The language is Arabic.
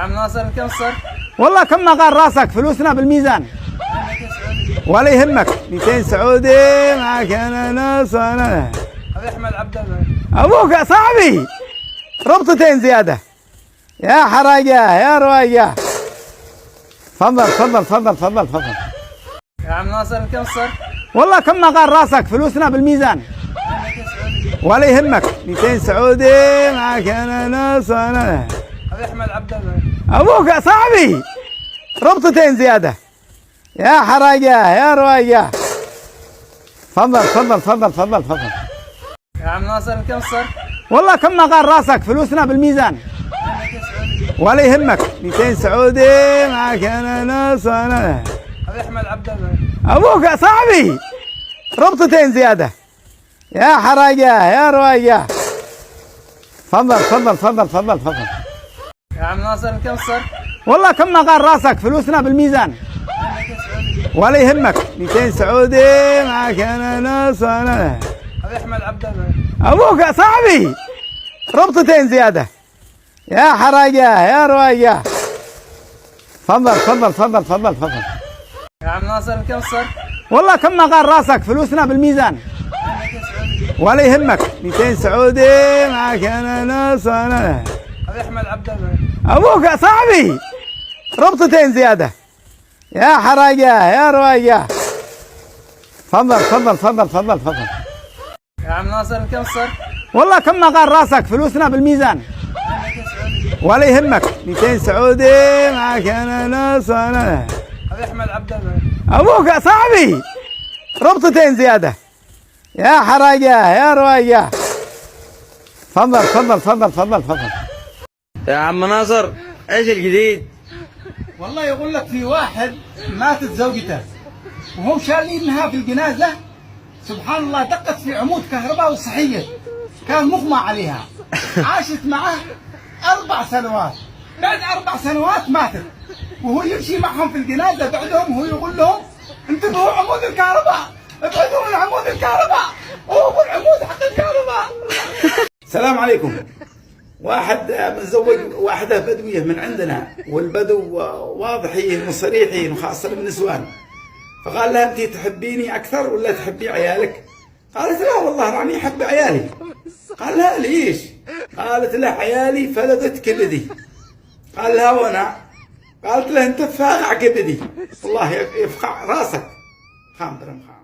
عم ناصر كم صار؟ والله كم ما قال راسك فلوسنا بالميزان ولا يهمك. 200 سعودي معك انا ناس وانا ابي احمد عبد الله. ابوك يا صاحبي ربطتين زياده يا حراقه يا رواقه. تفضل تفضل تفضل تفضل تفضل. يا عم ناصر كم صار؟ والله كم ما قال راسك فلوسنا بالميزان ولا يهمك. 200 سعودي معك انا ناس وانا ابي احمد عبد الله. ابوك يا صاحبي ربطتين زياده يا حراقه يا رواقه. تفضل تفضل تفضل تفضل تفضل. يا عم ناصر كم صار؟ والله كم ما قال راسك فلوسنا بالميزان ولا يهمك. 200 سعودي معك انا ناس وانا ابي احمد عبد الله. ابوك يا صاحبي ربطتين زياده يا حراقه يا رواقه. تفضل تفضل تفضل تفضل تفضل. يا عم ناصر كم صار؟ والله كم ما قال راسك فلوسنا بالميزان ولا يهمك. 200 سعودي معك انا ناس وانا ابي احمد عبد الله. ابوك يا صاحبي ربطتين زياده يا حراقه يا رواقه. تفضل تفضل تفضل تفضل تفضل. يا عم ناصر كم صار؟ والله كم ما قال راسك فلوسنا بالميزان ولا يهمك. 200 سعودي معك انا ناس وانا ابي احمد عبد الله. ابوك يا صاحبي ربطتين زياده يا حراقه يا رواقه. تفضل تفضل تفضل تفضل تفضل. يا عم ناصر كم صار؟ والله كم ما قال راسك فلوسنا بالميزان ولا يهمك. 200 سعودي معك انا ناس وانا ابي احمد عبد الله. ابوك يا صاحبي ربطتين زياده يا حراقه يا رواقه. تفضل تفضل تفضل تفضل تفضل. يا عم ناصر ايش الجديد؟ والله يقول لك في واحد ماتت زوجته وهم شايلينها في الجنازه، سبحان الله دقت في عمود كهرباء وصحيه كان مغمى عليها. عاشت معه 4 سنوات، بعد 4 سنوات ماتت وهو يمشي معهم في الجنازه بعدهم وهو يقول لهم انتبهوا عمود الكهرباء، ابعدوا من عمود الكهرباء، هو العمود حق الكهرباء. السلام عليكم. واحد متزوج واحدة بدوية من عندنا، والبدو واضحين وصريحين وخاصة بالنسوان، فقال لها أنت تحبيني أكثر ولا تحبي عيالك؟ قالت لا والله راني أحب عيالي. قال لها ليش؟ قالت له عيالي فلذت كبدي. قال لها وأنا؟ قالت له أنت فاقع كبدي، والله يفقع راسك. خام برم خام.